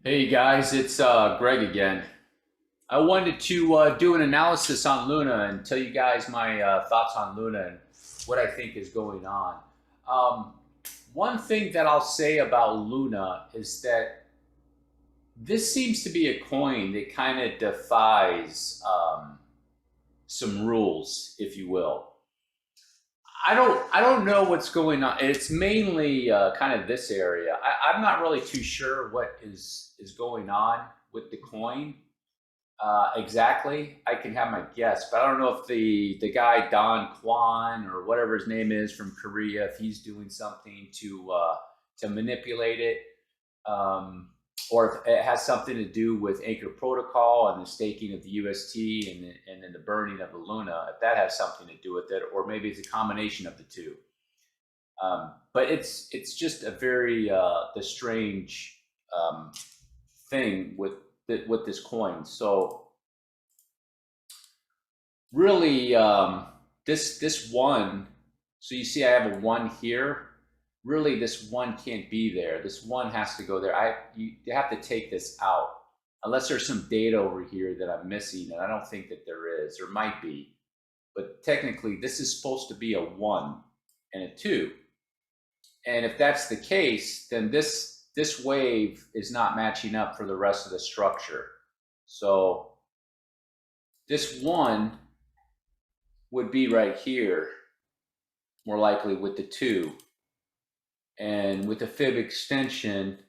Hey guys, it's Greg again. I wanted to do an analysis on Luna and tell you guys my thoughts on Luna and what I think is going on. Um, One thing that I'll say about Luna is that this seems to be a coin that kind of defies some rules, if you will. I don't know what's going on. It's mainly kind of this area. I'm not really too sure what is going on with the coin. Exactly. I can have my guess, but I don't know if the guy Don Kwan or whatever his name is from Korea, if he's doing something to manipulate it, um, or if it has something to do with Anchor Protocol and the staking of the UST and then the burning of the Luna. If that has something to do with it, or maybe it's a combination of the two. But it's just a very the strange thing with this coin. So really, this one. So you see, I have a one here. Really, this one can't be there. This one has to go there. You have to take this out, unless there's some data over here that I'm missing, and I don't think that there is. There might be, but technically, this is supposed to be a one and a two. And if that's the case, then this wave is not matching up for the rest of the structure. So this one would be right here, more likely with the two. And with the fib extension,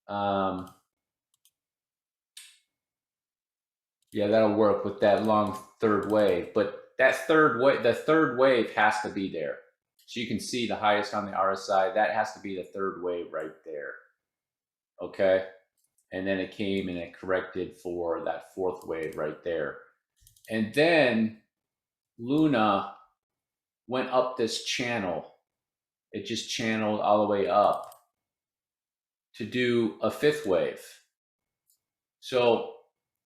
um, yeah, that'll work with that long third wave. But that the third wave has to be there. So you can see the highest on the RSI. That has to be the third wave right there. Okay. And then it came and it corrected for that fourth wave right there. And then Luna went up this channel. It just channeled all the way up to do a fifth wave. So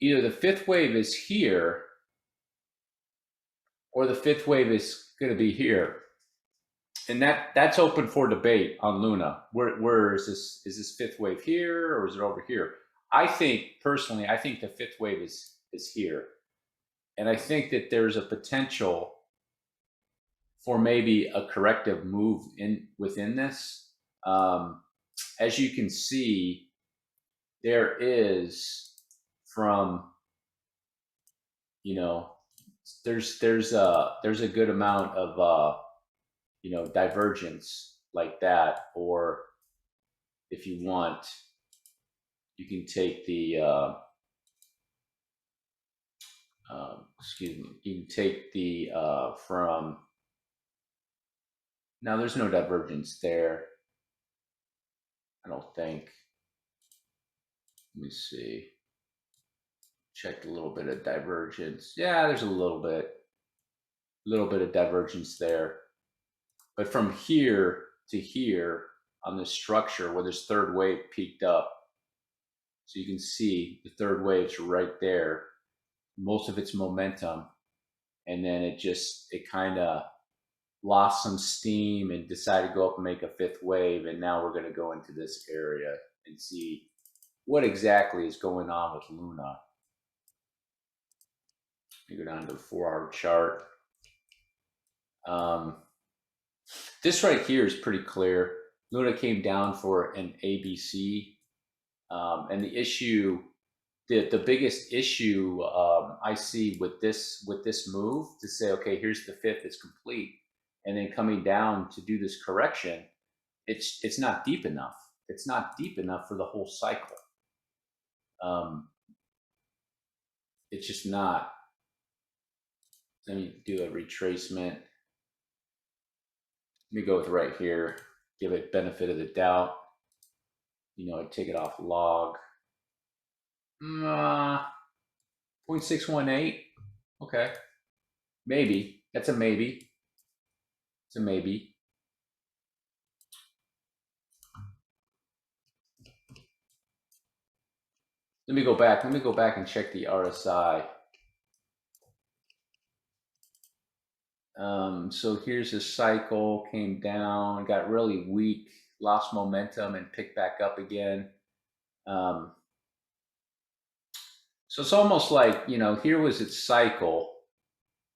either the fifth wave is here or the fifth wave is going to be here. And that's open for debate on Luna. Where is this? Is this fifth wave here or is it over here? I think personally, I think the fifth wave is here, and I think that there's a potential for maybe a corrective move in within this. Um, as you can see, there is from you know there's a good amount of divergence like that, or if you want, you can take the excuse me, you can take the from now. There's no divergence there, I don't think. Let me see. Checked a little bit of divergence. Yeah, there's a little bit of divergence there. But from here to here on this structure where this third wave peaked up, so you can see the third wave's right there, most of its momentum, and then it kind of lost some steam and decided to go up and make a fifth wave, and now we're going to go into this area and see what exactly is going on with Luna. You go down to the 4-hour chart. This right here is pretty clear. Luna came down for an ABC, and the biggest issue I see with this move to say, okay, here's the fifth, it's complete, and then coming down to do this correction, it's not deep enough. It's not deep enough for the whole cycle. Um, it's just not. Let me do a retracement. Let me go with right here. Give it benefit of the doubt. I'd take it off log. 0.618. Okay. Maybe. That's a maybe. It's a maybe. Let me go back. Let me go back and check the RSI. So here's a cycle, came down, got really weak, lost momentum, and picked back up again. Um, so it's almost like, you know, here was its cycle.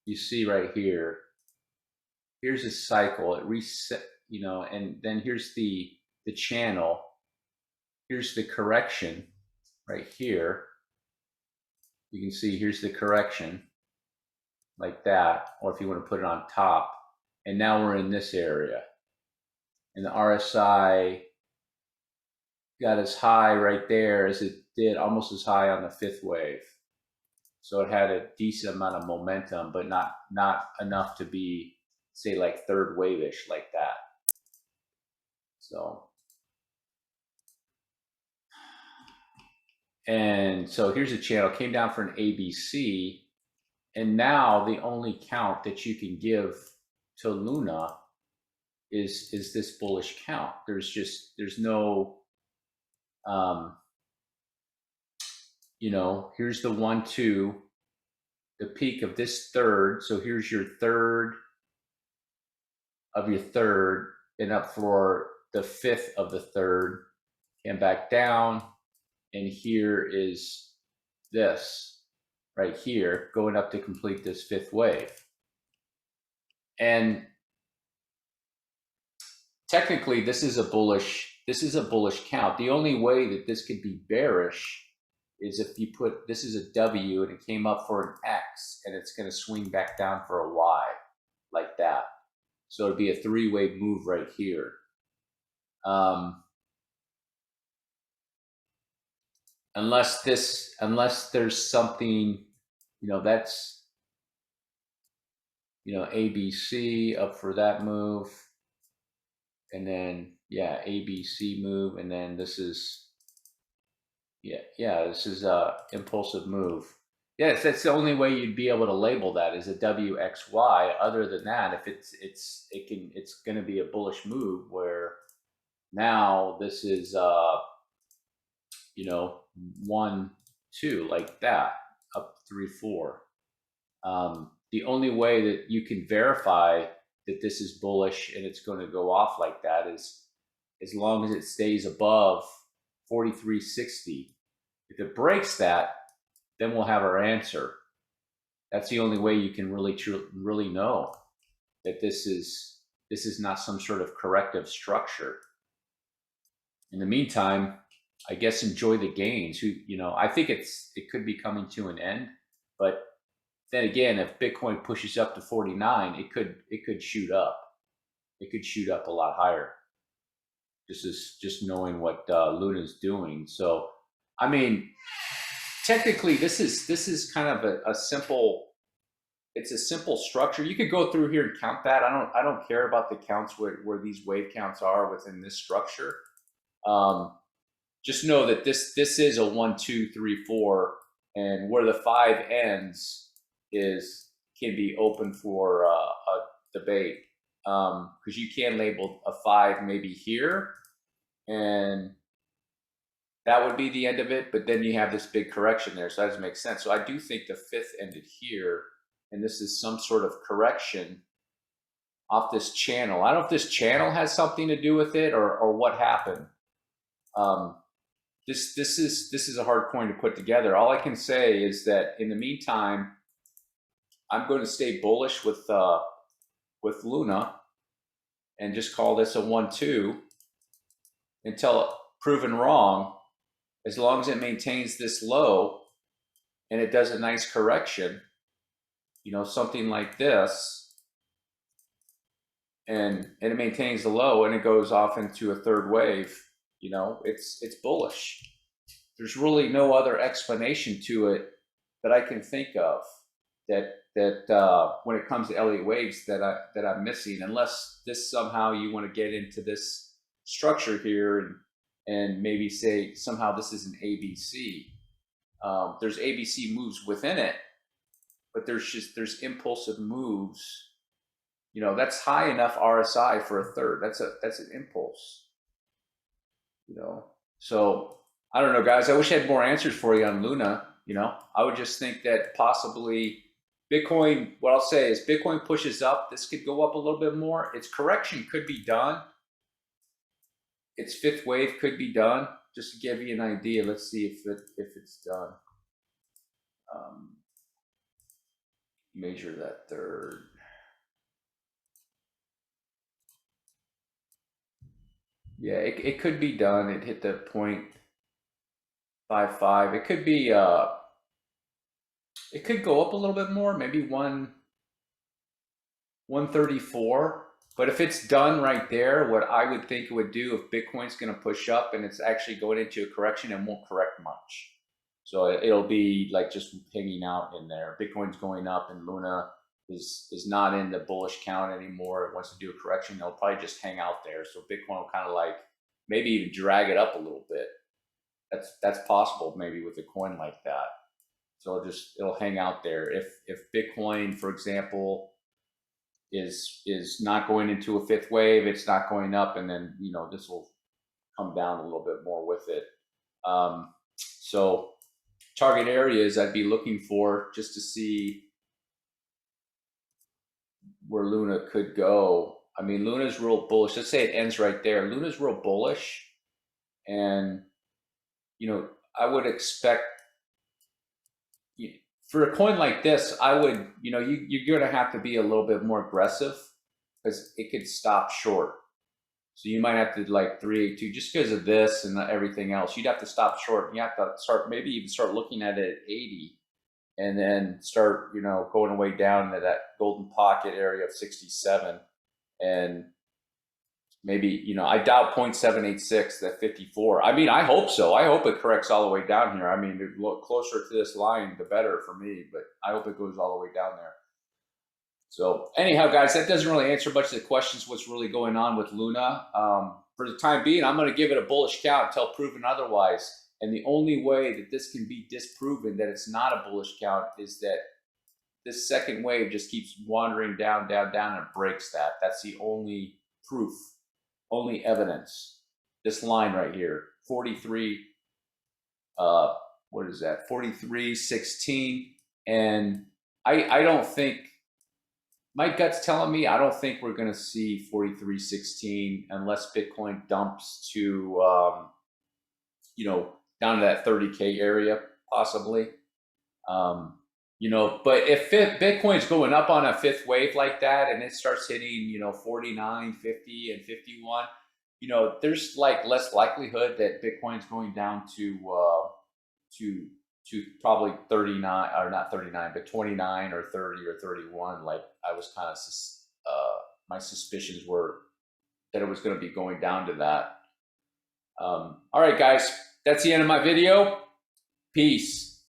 You see right here. Here's a cycle. It reset, you know, and then here's the channel. Here's the correction right here. You can see here's the correction like that, or if you want to put it on top. And now we're in this area. And the RSI got as high right there as it did, almost as high on the fifth wave. So it had a decent amount of momentum, but not enough to be, say, like third wave-ish like that. So, and so here's a channel, came down for an ABC, and now the only count that you can give to Luna is this bullish count. There's no, you know, here's the 1, 2, the peak of this third. So here's your third of your third, and up for the fifth of the third, and back down. And here is this right here going up to complete this fifth wave. And technically this is a bullish count. The only way that this could be bearish is if you put, this is a W and it came up for an X, and it's going to swing back down for a Y like that. So it'd be a three-way move right here. Unless there's something, you know, that's, you know, ABC up for that move. And then, yeah, ABC move. And then this is, this is a impulsive move. Yes, that's the only way you'd be able to label that is a WXY. Other than that, if it's going to be a bullish move where now this is, you know, 1, 2 like that, up 3, 4. The only way that you can verify that this is bullish and it's going to go off like that is as long as it stays above 43.60. If it breaks that, then we'll have our answer. That's the only way you can really know that this is not some sort of corrective structure. In the meantime, I guess enjoy the gains. You know, I think it could be coming to an end, but then again, if Bitcoin pushes up to 49, it could shoot up. It could shoot up a lot higher. Just knowing what Luna's doing. So, I mean, technically, this is kind of a simple. It's a simple structure. You could go through here and count that. I don't care about the counts where these wave counts are within this structure. Just know that this is a 1, 2, 3, 4, and where the 5 ends can be open for a debate, because you can label a 5 maybe here, and that would be the end of it. But then you have this big correction there, so that doesn't make sense. So I do think the 5th ended here, and this is some sort of correction off this channel. I don't know if this channel has something to do with it or what happened. This is a hard coin to put together. All I can say is that in the meantime, I'm going to stay bullish with Luna and just call this a 1, 2 until proven wrong. As long as it maintains this low and it does a nice correction, you know, something like this, and it maintains the low and it goes off into a third wave, you know, it's bullish. There's really no other explanation to it that I can think of that when it comes to Elliott waves that I'm missing, unless this somehow you want to get into this structure here and maybe say somehow this is an ABC. There's ABC moves within it, but there's impulsive moves. You know, that's high enough RSI for a third. That's an impulse. You know, so I don't know, guys. I wish I had more answers for you on Luna. You know, I would just think that possibly Bitcoin, what I'll say is Bitcoin pushes up, this could go up a little bit more. Its correction could be done. Its 5th wave could be done. just to give you an idea. Let's see if it's done. Measure that third. Yeah, it could be done. It hit the 0.55. It could be it could go up a little bit more, maybe 134. But if it's done right there, what I would think it would do, if Bitcoin's going to push up and it's actually going into a correction, it won't correct much. So it'll be like just hanging out in there. Bitcoin's going up and Luna is not in the bullish count anymore. It wants to do a correction. It'll probably just hang out there. So Bitcoin will kind of like maybe even drag it up a little bit. That's possible maybe with a coin like that. So it'll hang out there. If Bitcoin, for example, is not going into a fifth wave, it's not going up, and then this will come down a little bit more with it. So target areas I'd be looking for just to see where Luna could go. I mean, Luna's real bullish. Let's say it ends right there. Luna's real bullish, and I would expect for a coin like this, I would, you're going to have to be a little bit more aggressive because it could stop short. So you might have to like 382 just because of this and everything else. You'd have to stop short. You have to start, maybe even start looking at it at 80 and then start, going away down to that golden pocket area of 67. And maybe, I doubt 0.786, that 54. I mean, I hope so. I hope it corrects all the way down here. I mean, the closer to this line, the better for me, but I hope it goes all the way down there. So anyhow, guys, that doesn't really answer much of the questions, what's really going on with Luna. For the time being, I'm going to give it a bullish count until proven otherwise. And the only way that this can be disproven that it's not a bullish count is that this second wave just keeps wandering down, down, down, and breaks that. That's the only proof, only evidence. This line right here, 43, what is that? 43.16. And I don't think, my gut's telling me I don't think we're going to see 43.16 unless Bitcoin dumps to, down to that 30K area, possibly. But if Bitcoin's going up on a fifth wave like that and it starts hitting, 49, 50, and 51, there's like less likelihood that Bitcoin's going down to probably 39, or not 39, but 29 or 30 or 31. Like I was kind of, my suspicions were that it was going to be going down to that. All right, guys, that's the end of my video. Peace.